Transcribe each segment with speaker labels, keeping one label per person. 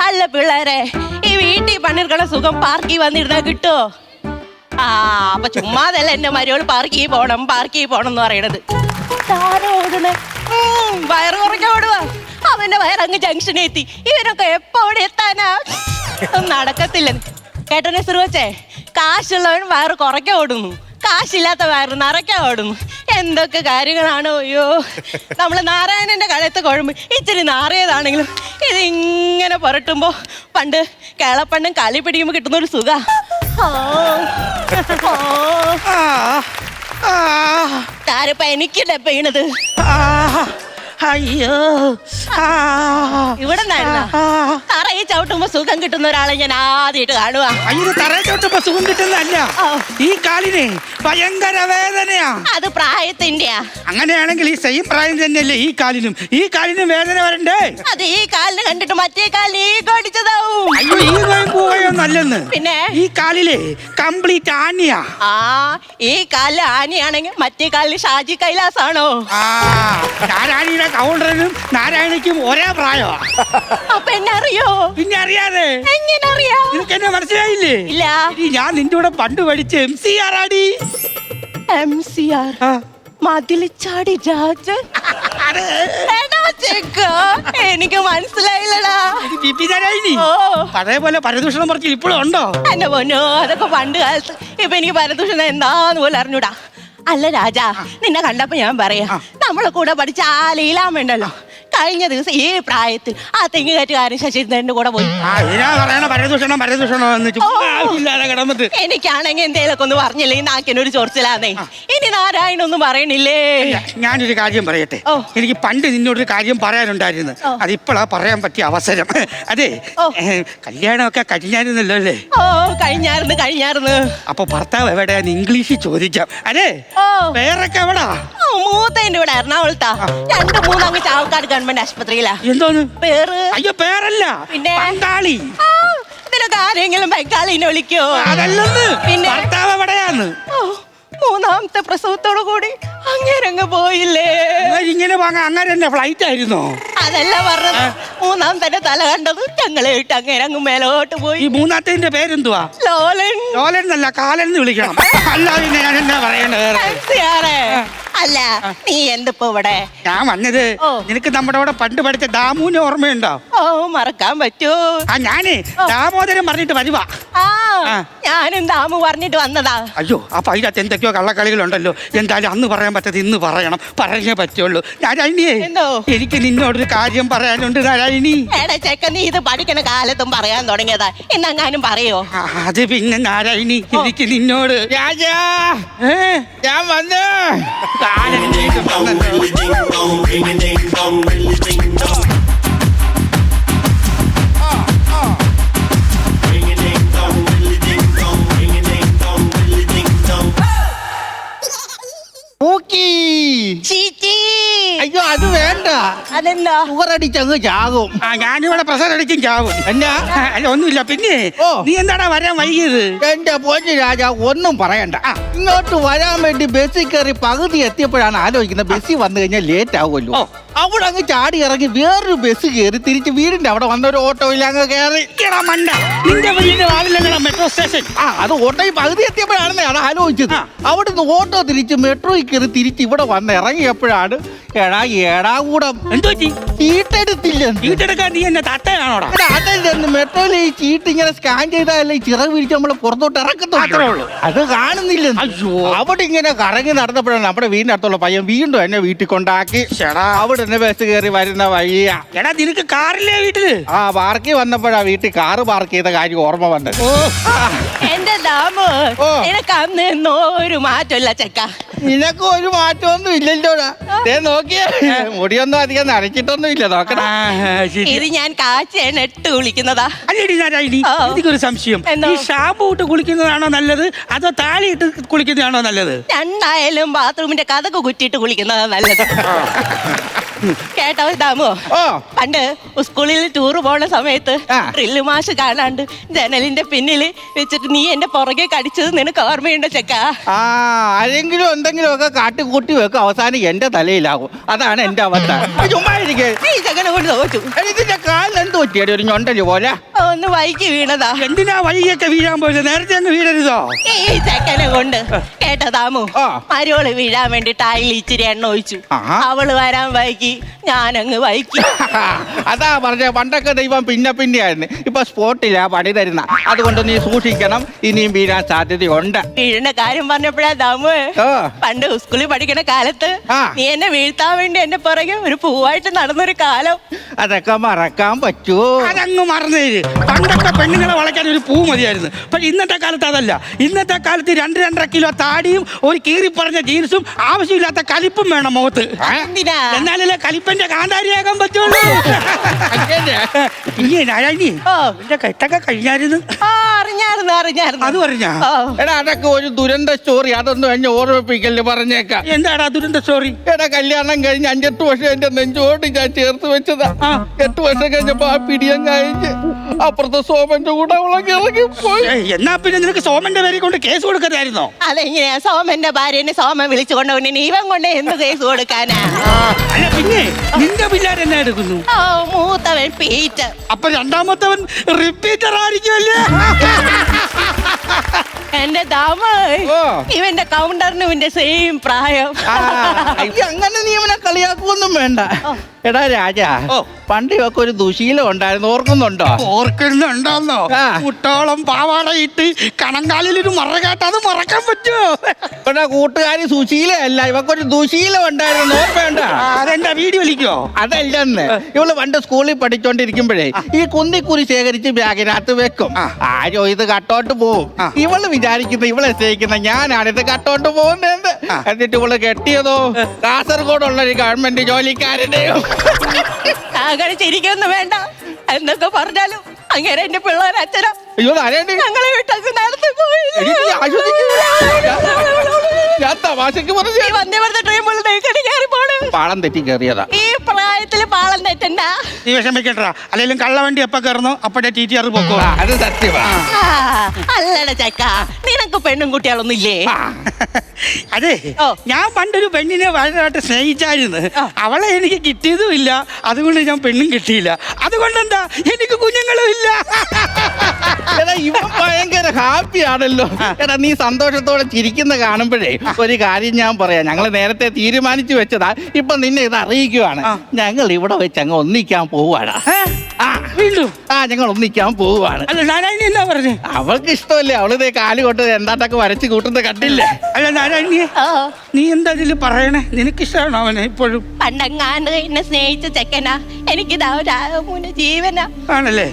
Speaker 1: അല്ല പിള്ളേരെ, ഈ വീട്ടിൽ പണിയെടുക്കണ സുഖം പാർക്കിൽ വന്നിരുന്നാ കിട്ടുമോ? അപ്പൊ ചുമ്മാതല്ല എന്റെ മരുവൾ പാർക്കിൽ പോണം എന്ന് പറയണത്. ഓടണേ വയറ് കുറഞ്ഞ ഓടുവാ. അവന്റെ വയറങ്ങ് ജംഗ്ഷനിൽ എത്തി. ഇവരൊക്കെ എപ്പോ അവിടെ എത്താനാ? നടക്കത്തില്ല. കേട്ടനെ സുറുവച്ചേ, കാശുള്ളവൻ വയറ് കുറയ്ക്കാൻ ഓടുന്നു, കാശില്ലാത്ത വയറ് നിറയ്ക്കാൻ ഓടുന്നു. എന്തൊക്കെ കാര്യങ്ങളാണോ. അയ്യോ, നമ്മള് നാരായണന്റെ കഴുത്ത് കുഴമ്പ് ഇച്ചിരി നാറിയതാണെങ്കിലും ഇതിങ്ങനെ പുരട്ടുമ്പോ പണ്ട് കേളപ്പണ്ടും കളി പിടിക്കുമ്പോ കിട്ടുന്നൊരു സുഖ. താരപ്പ എനിക്ക് ഡെപ്പണത്.
Speaker 2: അയ്യോ,
Speaker 1: ഇവിടെ തറയിൽ ചവിട്ടുമ്പോ സുഖം കിട്ടുന്ന ഒരാളെ ഞാൻ ആദ്യമായിട്ട് കാണുക.
Speaker 2: അയ്യോ, തറയിൽ ചവിട്ടുമ്പോ സുഖം കിട്ടുന്നതല്ല, ഈ കാലിന് ഭയങ്കര വേദനയാ.
Speaker 1: അത് പ്രായത്തിന്റെയാ.
Speaker 2: അങ്ങനെയാണെങ്കിൽ ഈ സെയിം പ്രായം തന്നെയല്ലേ ഈ കാലിനും വേദന വരണ്ടേ?
Speaker 1: അത് ഈ കാലിന് കണ്ടിട്ട് മറ്റേ കാലിന് ഈ കടിച്ചതാവും.
Speaker 2: അയ്യോ, ഈ പോവുകയൊന്നല്ലെന്ന്.
Speaker 1: പിന്നെ
Speaker 2: ഈ കാലില് കംപ്ലീറ്റ് ആനിയാ.
Speaker 1: ഈ കാലില് ആനയാണെങ്കിൽ മറ്റേ കാലില് ഷാജി കൈലാസാണോ?
Speaker 2: നാരായണിയുടെ കൗണ്ടറിനും നാരായണിക്കും ഒരേ പ്രായമാ.
Speaker 1: അപ്പൊ എന്നെ അറിയോ?
Speaker 2: പിന്നെ അറിയാതെ
Speaker 1: എങ്ങനെ അറിയാ?
Speaker 2: നിനക്ക് എന്നെ മനസ്സിലായില്ലേ?
Speaker 1: ഇല്ല.
Speaker 2: ഞാൻ നിന്റെ കൂടെ പണ്ട് പഠിച്ച MCR ആടി.
Speaker 1: MCR മതില് ചാടി രാജൻ. എനിക്ക് മനസ്സിലായില്ലടാ.
Speaker 2: അതേപോലെ പരദൂഷണം പറഞ്ഞ് ഇപ്പോഴും ഉണ്ടോ?
Speaker 1: എന്നെ പൊന്നോ, അതൊക്കെ പണ്ട് കാലത്ത്. ഇപ്പൊ എനിക്ക് പരദൂഷണം എന്താന്ന് പോലും അറിഞ്ഞൂടാ. അല്ല രാജാ, നിന്നെ കണ്ടപ്പോ ഞാൻ പറയാ, നമ്മളെ കൂടെ പഠിച്ച ആ ലീലാമ്മണ്ടല്ലോ, കഴിഞ്ഞ ദിവസം ഈ പ്രായത്തിൽ ആ തെങ്ങുകയറ്റുകാരൻ ശശിധരന്റെ കൂടെ പോയി. എനിക്കാണെങ്കിൽ എന്തേലൊക്കെ ഒന്ന് പറഞ്ഞില്ലേ നാക്കിനൊരു ചൊറിച്ചിലാന്നേ. ഇനി നാരായണൊന്നും പറയണില്ലേ?
Speaker 2: ഞാനൊരു കാര്യം പറയട്ടെ. എനിക്ക് പണ്ട് നിന്നോടൊരു കാര്യം പറയാനുണ്ടായിരുന്നു, അതിപ്പോഴാ പറയാൻ പറ്റിയ അവസരം. അതെ, കല്യാണമൊക്കെ കഴിഞ്ഞായിരുന്നല്ലോ അല്ലേ?
Speaker 1: കഴിഞ്ഞായിരുന്നു.
Speaker 2: അപ്പൊ ഭർത്താവ് എവിടെയാന്ന് ഇംഗ്ലീഷിൽ ചോദിക്കാം. അതെ, പേരൊക്കെ എവിടാ?
Speaker 1: മൂത്തതിന്റെ ഇവിടെ എറണാകുളത്താ. 2-3 ചാവക്കാട് ഗവൺമെന്റ് ആശുപത്രിയിലാ.
Speaker 2: എന്തോന്ന്
Speaker 1: പേര്?
Speaker 2: അയ്യോ, പേരല്ല,
Speaker 1: പിന്നെ
Speaker 2: ബംഗാളി.
Speaker 1: ഇതിനൊക്കെ ആരെങ്കിലും ബംഗാളിനെ വിളിക്കോ?
Speaker 2: അതല്ലെന്ന്. പിന്നെ ഭർത്താവ് എവിടെയാന്ന്?
Speaker 1: 3ാമത്തെ പ്രസവത്തോടു കൂടി അങ്ങേരങ്ങ് പോയില്ലേ?
Speaker 2: ഇങ്ങനെ അങ്ങനെ തന്നെ ഫ്ലൈറ്റ് ആയിരുന്നോ?
Speaker 1: അതല്ല പറഞ്ഞത്. 3ാമത്തെ തല കണ്ടത് ഞങ്ങളെ ഇട്ട് അങ്ങേരങ്ങ് മേലോട്ട് പോയി.
Speaker 2: ഈ 3ാമത്തെ പേരെന്തുവാ?
Speaker 1: ലോലൻ.
Speaker 2: ലോലൻ എന്നല്ല, കാലൻ എന്ന് വിളിക്കണം. അല്ലാതെ ഞാൻ എന്നാ പറയണ്ടത്?
Speaker 1: അല്ല, നീ എന്തിപ്പോ ഇവിടെ?
Speaker 2: ഞാൻ വന്നത് നിനക്ക് നമ്മുടെ ഇവിടെ പണ്ട് പഠിച്ച ദാമുവിനെ ഓർമ്മയുണ്ടോ?
Speaker 1: മറക്കാൻ പറ്റൂ.
Speaker 2: ഞാനേ ദാമോദരൻ പറഞ്ഞിട്ട് വരുവാ.
Speaker 1: ഞാനും ദാമു പറഞ്ഞിട്ട് വന്നതാ.
Speaker 2: അയ്യോ, അപ്പൊ അതിനകത്ത് എന്തൊക്കെയോ കള്ളക്കളികളുണ്ടല്ലോ. എന്തായാലും അന്ന് പറയാൻ പറ്റത് ഇന്ന് പറയണം, പറഞ്ഞേ പറ്റുള്ളൂ. നാരായണിയെ, എനിക്ക് നിന്നോടൊരു കാര്യം പറയാനുണ്ട് നാരായണി.
Speaker 1: ചെക്ക, നീ ഇത് പഠിക്കണ കാലത്തും പറയാൻ തുടങ്ങിയതാ, എന്നെങ്ങാനും പറയോ?
Speaker 2: അത് പിന്നെ നാരായണി, എനിക്ക് നിന്നോട്.
Speaker 3: രാജാ, ഞാൻ വന്ന്. അയ്യോ, അത് വേണ്ട.
Speaker 1: അതെന്താ?
Speaker 3: ഷുഗറടിച്ചങ്ങ് ചാകും.
Speaker 2: ഞാനിവിടെ പ്രഷർ അടിച്ചും ചാകും.
Speaker 3: എന്നാ?
Speaker 2: അല്ല, ഒന്നുമില്ല. പിന്നെ നീ എന്താടാ വരാൻ വൈകിയത്?
Speaker 3: എന്റെ പൊന്നു രാജാ, ഒന്നും പറയണ്ട. ഇങ്ങോട്ട് വരാൻ വേണ്ടി ബസ്സിൽ കയറി പകുതി എത്തിയപ്പോഴാണ് ആലോചിക്കുന്നത്, ബസ്സിൽ വന്നു കഴിഞ്ഞാൽ ലേറ്റ് ആവുമല്ലോ. അവിടെ അങ്ങ് ചാടി ഇറങ്ങി വേറൊരു ബസ് കയറി തിരിച്ച് വീടിന്റെ അവിടെ വന്ന ഒരു ഓട്ടോയിൽ അങ്ങ് കയറി.
Speaker 2: നിന്റെ വീടിന്റെ വാതിലല്ലടാ മെട്രോ സ്റ്റേഷൻ.
Speaker 3: അത് ഓട്ടോയിൽ പകുതി എത്തിയപ്പോഴാണെന്നേ അത് ആലോചിച്ചത്. അവിടുന്ന് ഓട്ടോ തിരിച്ച് മെട്രോയിൽ കയറി തിരിച്ച് ഇവിടെ വന്ന് ഇറങ്ങിയപ്പോഴാണ് ഏടാകൂടം
Speaker 2: എന്തോ
Speaker 3: ചീട്ടെടുത്തില്ല.
Speaker 2: ചീട്ടെടുക്കാൻ നീ എന്നെ തട്ടയാണോടാ?
Speaker 3: അതല്ലെന്ന്, മെട്രോയിൽ ഈ ചീട്ട് ഇങ്ങനെ സ്കാൻ ചെയ്താലേ ഈ ചിറക് വിരിച്ച് നമ്മള് പുറത്തോട്ട് ഇറക്കത്തുള്ളൂ. അത് കാണുന്നില്ല. അവിടെ ഇങ്ങനെ കറങ്ങി നടന്നപ്പോഴാണ് നമ്മുടെ വീടിന്റെ അടുത്തുള്ള പയ്യൻ വീണ്ടും എന്നെ വീട്ടിൽ കൊണ്ടാക്കി. അവിടെ തന്നെ ബസ് കയറി വരുന്ന വഴിയാ.
Speaker 2: എടാ, നിനക്ക് കാറില്ലേ വീട്ടില്?
Speaker 3: പാർക്കിൽ വന്നപ്പോഴാ വീട്ടിൽ കാറ് പാർക്ക് ചെയ്ത കാര്യം ഓർമ്മ വന്നത്.
Speaker 1: എന്റെ ദാമു, നിനക്ക് അന്ന് ഒരു മാറ്റമില്ല ചെക്ക.
Speaker 3: നിനക്ക് ഒരു മാറ്റമൊന്നും ഇല്ലല്ലോടാ. നോക്കിയേ, മുടിയൊന്നും അധികം നനച്ചിട്ടൊന്നും ഇല്ല. നോക്കണ
Speaker 1: ഇത് ഞാൻ കാച്ചയാണ് ഇട്ട് കുളിക്കുന്നതാ.
Speaker 2: അല്ലേടി നാരായണി, എനിക്കൊരു സംശയം. ഈ ഷാമ്പു ഇട്ട് കുളിക്കുന്നതാണോ നല്ലത്, അതോ താലി ഇട്ട് കുളിക്കുന്നതാണോ നല്ലത്?
Speaker 1: രണ്ടായാലും ബാത്റൂമിന്റെ കഥക്ക് കുറ്റിയിട്ട് കുളിക്കുന്നതാ നല്ലത്. കേട്ടോ ദാമു,
Speaker 3: ഓ
Speaker 1: പണ്ട് സ്കൂളിൽ ടൂർ പോണ സമയത്ത്
Speaker 3: ആ.
Speaker 1: ഡ്രില്ല് മാഷ് കാണാണ്ട് ജനലിന്റെ പിന്നില് വെച്ചിട്ട് നീ എന്റെ പുറകെ കടിച്ചത് നിനക്ക് ഓർമ്മയുണ്ടോ ചെക്കാ?
Speaker 3: ആ ആരെങ്കിലും എന്തെങ്കിലും ഒക്കെ കാട്ടിക്കൂട്ടി വെക്കും, അവസാനം എന്റെ തലയിലാകും. അതാണ് എന്റെ അവസ്ഥ. ചുമ്മാ ഇരിക്കേ.
Speaker 1: ഈ ചെക്കനെ കൊണ്ട് തോറ്റു.
Speaker 3: ഇതിന്റെ കാലിൽ എന്ത് പറ്റിയത്? ഒരു ഞൊണ്ടല് പോലെ.
Speaker 1: ഒന്ന് വൈകി വീണതാ.
Speaker 2: എന്തിനാ വഴിയൊക്കെ വീഴാൻ പോയത്? നേരത്തെ അങ്ങ് വീഴരുതോ?
Speaker 1: ഈ ചെക്കനെ കൊണ്ട് കേട്ടോ ദാമു,
Speaker 3: ആ.
Speaker 1: മരോള് വീഴാൻ വേണ്ടി ടായിൽ ഇച്ചിരി എണ്ണ ഒഴിച്ചു.
Speaker 3: ആഹാ.
Speaker 1: അവള് വരാൻ വൈകി, ഞാനങ്ങ് വൈകി.
Speaker 3: അതാ പറഞ്ഞ പണ്ടൊക്കെ ദൈവം പിന്നെയായിരുന്നു. ഇപ്പൊ സ്പോട്ടിലാ പണി തരുന്ന. അതുകൊണ്ട് നീ സൂക്ഷിക്കണം, ഇനിയും വീഴാൻ സാധ്യതയുണ്ട്.
Speaker 1: വീഴുന്ന കാര്യം പറഞ്ഞപ്പോഴാ ദാമു,
Speaker 3: ഓ.
Speaker 1: പണ്ട് സ്കൂളിൽ പഠിക്കണ കാലത്ത്
Speaker 3: ആ.
Speaker 1: നീ എന്നെ വീഴ്ത്താൻ വേണ്ടി എന്റെ പുറകെ ഒരു പൂവായിട്ട് നടന്നൊരു കാലം.
Speaker 3: അതൊക്കെ മറക്കാൻ പറ്റുമോ?
Speaker 2: അതങ്ങ് മറന്നേര്. പണ്ടൊക്കെ പെണ്ണുങ്ങളെ വളയ്ക്കാൻ ഒരു പൂ മതിയായിരുന്നു. പക്ഷെ ഇന്നത്തെ കാലത്ത് അതല്ല. ഇന്നത്തെ കാലത്ത് 2-2.5 കിലോ താടിയും ഒരു കീറി പറഞ്ഞ ജീൻസും ആവശ്യമില്ലാത്ത കലിപ്പും വേണം മുഖത്ത്.
Speaker 1: എന്തിനാ?
Speaker 2: എന്നാലല്ലേ കലിപ്പന്റെ കാന്താരിയാകാൻ പറ്റുള്ളൂ. ഇനി നാരായണി,
Speaker 1: ഓ.
Speaker 2: എന്റെ കെട്ടൊക്കെ കഴിഞ്ഞായിരുന്നു.
Speaker 1: ആ, അറിഞ്ഞായിരുന്നു.
Speaker 2: അത് പറഞ്ഞാ?
Speaker 1: ഓ.
Speaker 3: എടാ അതൊക്കെ ഒരു ദുരന്ത സ്റ്റോറി. അതൊന്നും എന്നെ ഓർമ്മിപ്പിക്കല് പറഞ്ഞേക്കാം.
Speaker 2: എന്താടാ ദുരന്ത സ്റ്റോറി?
Speaker 3: എടാ കല്യാണം കഴിഞ്ഞ് 5-8 വർഷം എന്റെ നെഞ്ചോട്ട് ഞാൻ ചേർത്ത് വെച്ചതാ. 8 വർഷം കഴിഞ്ഞപ്പോ ആ പിടിയം കഴിഞ്ഞ് അപ്പുറത്തെ സോമന്റെ കൂടെ അവളൊക്കെ ഇറങ്ങിപ്പോയി.
Speaker 2: എന്നാ പിന്നെ നിനക്ക് സോമന്റെ പേരെ കൊണ്ട് കേസ് കൊടുക്കരുതായിരുന്നോ?
Speaker 1: അതെങ്ങനെയാ? സോമന്റെ ഭാര്യനെ സോമൻ വിളിച്ചു കൊണ്ടുപോയി ഇവൻ കൊണ്ട് എന്ത് കേസ് കൊടുക്കാനാ?
Speaker 2: അല്ല പിന്നെ നിന്റെ പിള്ളേർ എന്നാ എടുക്കുന്നു?
Speaker 1: ഓ, മൂത്തവൻ പീറ്റ്.
Speaker 2: അപ്പൊ രണ്ടാമത്തവൻ റിപ്പീറ്റർ ആയിരിക്കുമല്ലേ?
Speaker 1: എന്റെ ദാമ,
Speaker 3: ഓ.
Speaker 1: ഇവന്റെ കൗണ്ടറിന് ഇവന്റെ സെയിം പ്രായം.
Speaker 3: അങ്ങനെ നീ അവനെ കളിയാക്കുവൊന്നും വേണ്ട. എടാ രാജാ,
Speaker 2: ഓ.
Speaker 3: പണ്ട് ഇവക്ക് ഒരു ദുശീലം ഉണ്ടായിരുന്നു, ഓർക്കുന്നുണ്ടോ?
Speaker 2: ഓർക്കുന്നുണ്ടോന്നോ?
Speaker 3: ആ.
Speaker 2: കുട്ടോളം പാവാടയിട്ട് കണങ്കാലിലൊരു മറകാട്ട് അത് മറക്കാൻ പറ്റുമോ?
Speaker 3: ഇവിടെ കൂട്ടുകാരി സുശീലയല്ല, ഇവക്കൊരു ദുശീലം ഉണ്ടായിരുന്നു, ഓർമ്മയുണ്ട?
Speaker 2: അതെന്താ വീഡിയോ വലിക്കോ?
Speaker 3: അതല്ലെന്ന്. ഇവള് പണ്ട് സ്കൂളിൽ പഠിച്ചോണ്ടിരിക്കുമ്പോഴേ ഈ കുന്തിക്കുരി ശേഖരിച്ച് ബാഗിനകത്ത് വെക്കും. ആരോ ഇത് കട്ടോട്ട് പോവും. ഇവള് വിചാരിക്കുന്ന, ഇവളെ സ്നേഹിക്കുന്ന ഞാനാണിത് കട്ടോട്ട് പോകുന്നത്. എന്നിട്ട് ഇവള് കെട്ടിയതോ കാസർഗോഡുള്ള ഒരു ഗവൺമെന്റ് ജോലിക്കാരനെയോ.
Speaker 1: അങ്ങനെ ചിരിക്കൊന്നും വേണ്ട. എന്നൊക്കെ പറഞ്ഞാലും അങ്ങനെ എന്റെ പിള്ളേർ അച്ഛനാ.
Speaker 3: അയ്യോ ആരേണ്ടി
Speaker 1: ഞങ്ങളെ വിട്ടൊക്കെ നടന്നു പോയി.
Speaker 3: ഞാൻ തമാശക്ക് പറഞ്ഞു.
Speaker 1: ഈ വന്ദേഭാരത ട്രെയിൻ പോലെ നെയ്ക്കടി കയറി പോണ്.
Speaker 3: പാളം തെറ്റി കയറിയതാ.
Speaker 1: ഈ പ്രായത്തില് പാളം തെറ്റണ്ട.
Speaker 2: നീ വിഷമിക്കട്ടാ. അല്ലെങ്കിലും കള്ളവണ്ടി എപ്പ കയറുന്നു അപ്പഴേ TTR പൊക്കോ.
Speaker 3: അത് സത്യമാ.
Speaker 1: അല്ലട ചക്ക, നിനക്ക് പെണ്ണും കുട്ടികളൊന്നും ഇല്ലേ?
Speaker 2: അതെ,
Speaker 1: ഓ.
Speaker 2: ഞാൻ പണ്ടൊരു പെണ്ണിനെ വളരെയായിട്ട് സ്നേഹിച്ചായിരുന്നു. അവളെ എനിക്ക് കിട്ടിയതും ഇല്ല, അതുകൊണ്ട് ഞാൻ പെണ്ണും കിട്ടിയില്ല. അതുകൊണ്ടെന്താ എനിക്ക് കുഞ്ഞുങ്ങളും ഇല്ല.
Speaker 3: എടാ ഇവൻ ഭയങ്കര ഹാപ്പി ആണല്ലോ. എടാ നീ സന്തോഷത്തോടെ ചിരിക്കുന്ന കാണുമ്പോഴേ ഒരു കാര്യം ഞാൻ പറയാം. ഞങ്ങൾ നേരത്തെ തീരുമാനിച്ചു വെച്ചതാ. ഇപ്പൊ നിന്നെ ഇത് അറിയിക്കുവാണ്. ഞങ്ങൾ ഇവിടെ വെച്ച് അങ്ങ് ഒന്നിക്കാൻ പോവാടാ.
Speaker 2: വീണ്ടും
Speaker 3: ഞങ്ങൾ ഒന്നിക്കാൻ പോവാണ്.
Speaker 2: അല്ല നാരായണി എന്നാ പറഞ്ഞു?
Speaker 3: അവൾക്ക് ഇഷ്ടമല്ലേ, അവളിതേ കാല് കൊണ്ട് എന്താട്ടൊക്കെ വരച്ച് കൂട്ടുന്നത് കണ്ടില്ലേ?
Speaker 2: അല്ല നാരായണിയെ, നീ എന്താ ഇതിൽ പറയണേ? നിനക്കിഷ്ടമാണോ അവനെ ഇപ്പോഴും?
Speaker 1: പണ്ടങ്ങാണ്ട് എന്നെ സ്നേഹിച്ച ചെക്കനാ. എനിക്കിതാ ജീവനാ.
Speaker 2: ആണല്ലേ?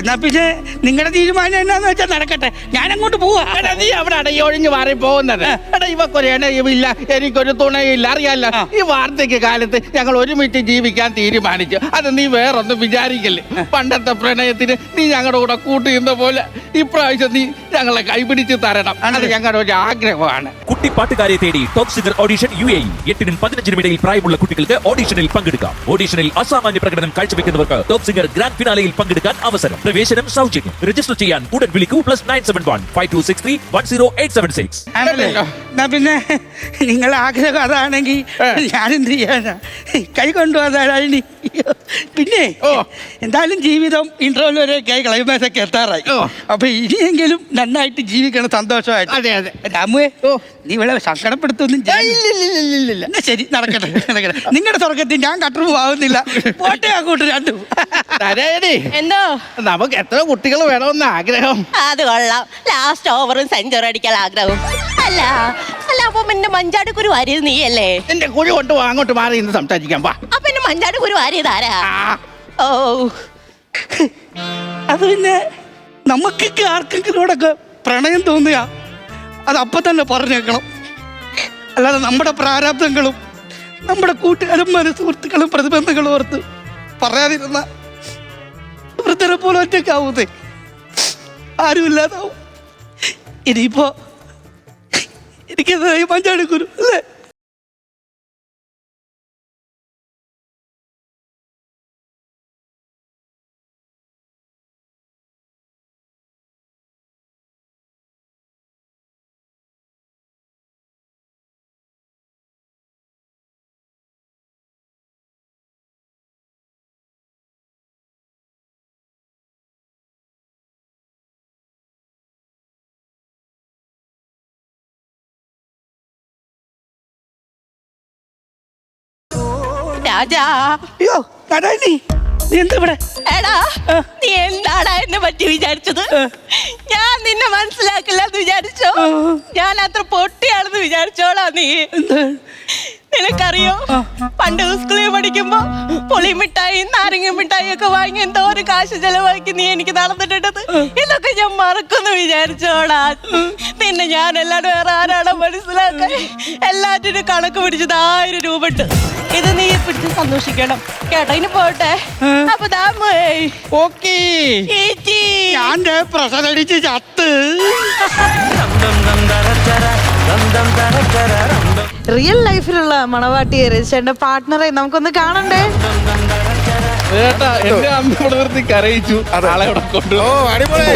Speaker 2: എന്നാ പിന്നെ നിങ്ങളുടെ തീരുമാനം എന്നാന്ന് വെച്ചാൽ നടക്കട്ടെ. ഞാൻ അങ്ങോട്ട് പോവാ.
Speaker 3: എടാ നീ അവിടെ അടയൊഴിഞ്ഞ് മാറി പോകുന്നത്. എടാ ഇവക്കൊരു ഇണയുമില്ല, എനിക്കൊരു തുണയില്ല, അറിയാലോ. ഈ വാർദ്ധക്യ കാലത്ത് ഞങ്ങൾ ഒരുമിച്ച് ജീവിക്കാൻ തീരുമാനിച്ചു. അത് നീ വേറൊന്നും വിചാരിക്കല്ലേ. പണ്ടത്തെ പ്രണയത്തിന് നീ ഞങ്ങളുടെ കൂടെ കൂട്ടിയിരുന്ന പോലെ ഇപ്രാവശ്യം നീ ഞങ്ങളെ കൈപിടിച്ച് തരണം. അത് ഞങ്ങളുടെ ഒരു ആഗ്രഹമാണ്.
Speaker 4: കുട്ടി പാട്ടുകാരെ തേടി ടോപ്പ് സിംഗർ ഓഡിഷൻ UAE. 8-നും 15-നും ഇടയിൽ പ്രായമുള്ള കുട്ടികൾക്ക് ഓഡിഷനിൽ പങ്കെടുക്കാം. ഓഡിഷനിൽ അസാമാന്യ പ്രകടനം കാഴ്ചവെക്കുന്നവർക്ക് ടോപ്പ് സിംഗർ ഗ്രാൻഡ് ഫിനാലയിൽ പങ്കെടുക്കാൻ അവസരം. പ്രവേശനം സൗജന്യം. രജിസ്റ്റർ ചെയ്യാൻ ഉടൻ വിളിക്കൂ. +971 5263 10876.
Speaker 2: ആണല്ലേ? എന്നാ പിന്നെ നിങ്ങളെ ആഗ്രഹം അതാണെങ്കിൽ ഞാനെന്ത് ചെയ്യാനാ? കൈ കൊണ്ടുപോകാനായി. പിന്നെ എന്തായാലും ജീവിതം ഇന്റർവെൽ വരെയൊക്കെ ക്ലൈമാക്സ് ഒക്കെ എത്താറായി. അപ്പൊ ഇനിയെങ്കിലും നന്നായിട്ട് ജീവിക്കണം, സന്തോഷമായിട്ട്.
Speaker 3: അതെ അതെ.
Speaker 2: രാമുവേ, നീ ഇവിടെ സങ്കടപ്പെടുത്തൊന്നും
Speaker 3: ഇല്ലില്ലില്ലില്ല.
Speaker 2: എന്നാ ശരി, നടക്കട്ടെ. നിങ്ങളുടെ സ്വർഗത്തിൽ ഞാൻ കട്ടറും ആവുന്നില്ല. പോട്ടെ അങ്ങോട്ട് രണ്ടും.
Speaker 1: എന്തോ
Speaker 3: നമുക്ക് എത്ര കുട്ടികൾ വേണമെന്ന് ആഗ്രഹം?
Speaker 1: അത് കൊള്ളാം. ലാസ്റ്റ് ഓവറും സെഞ്ചുറി അടിക്കാൻ ആഗ്രഹവും. അല്ല അപ്പൊ എന്റെ മഞ്ചാടിക്കുരു വാരിയത് നീയല്ലേ?
Speaker 3: എന്റെ കുഴി കൊണ്ട് അങ്ങോട്ട് മാറി ഇന്ന് സംസാരിക്കാൻ പാ.
Speaker 1: അപ്പൊ എന്റെ മഞ്ചാടിക്കുരു വാരിയത് ആരാ? ഓ,
Speaker 2: അത് പിന്നെ നമുക്കൊക്കെ ആർക്കെങ്കിലോടൊക്കെ പ്രണയം തോന്നുക അത് അപ്പൊ തന്നെ പറഞ്ഞേക്കണം. അല്ലാതെ നമ്മുടെ പ്രാരാബ്ദങ്ങളും നമ്മുടെ കൂട്ടുകാരന്മാരും സുഹൃത്തുക്കളും പ്രതിബന്ധങ്ങളും ഓർത്ത് പറയാതിരുന്ന വൃദ്ധരെ പോലെ ഒറ്റയ്ക്കാവൂന്നേ. ആരുമില്ലാതാവും. ഇനിയിപ്പോ എനിക്ക് മഞ്ചാടിക്കുരു അല്ലേ?
Speaker 1: രാജാ.
Speaker 2: അയ്യോ നാരായണി നീ എന്താ ഇവിടെ?
Speaker 1: എടാ നീ എന്താടാ എന്നെ പറ്റി വിചാരിച്ചത്? ഞാൻ നിന്നെ മനസ്സിലാക്കില്ലെന്ന് വിചാരിച്ചോ? ഞാൻ അത്ര പൊട്ടിയാണെന്ന് വിചാരിച്ചോളാ നീ? നിനക്കറിയോ പണ്ട് സ്കൂളിൽ പഠിക്കുമ്പോ പുളിമിഠായി നാരങ്ങ മിഠായി ഒക്കെ വാങ്ങി എന്തോ ഒരു കാശ് ചെലവാക്കി നീ എനിക്ക് നടന്നിട്ടുണ്ടത്? ഇതൊക്കെ ഞാൻ മറക്കുന്നു വിചാരിച്ചോടാ? നിന്നെ ഞാൻ എല്ലാവരും വേറെ ആരാണോ മനസ്സിലാക്കാൻ എല്ലാറ്റിനും കണക്ക് പിടിച്ചത് 1000 രൂപ ഉണ്ട്. ഇത് നീ പിടിച്ച് സന്തോഷിക്കണം കേട്ടോ. ഇനി പോട്ടെ. അപ്പൊ
Speaker 2: ഓക്കേ ഞാൻ പ്രസരടിച്ച് ചത്ത്.
Speaker 5: റിയൽ ലൈഫിലുള്ള മണവാട്ടിയെ രജിച്ചേട്ടന്റെ പാർട്ട്ണറെ നമുക്കൊന്ന് കാണണ്ടേ?
Speaker 3: എന്റെ അമ്മ ഇവിടെ നിർത്തി കരയിച്ചു. ആളെ ഇവിടെ കൊണ്ടു.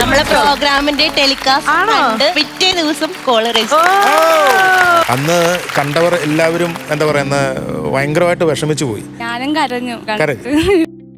Speaker 1: നമ്മളെ പ്രോഗ്രാമിന്റെ ടെലികാസ്റ്റ് പിറ്റേ ദിവസം കോള്
Speaker 6: അന്ന് കണ്ടവർ എല്ലാവരും എന്താ പറയുന്ന ഭയങ്കരമായിട്ട് വിഷമിച്ചു പോയി.
Speaker 7: ഞാനും കരഞ്ഞു.
Speaker 6: കരഞ്ഞു.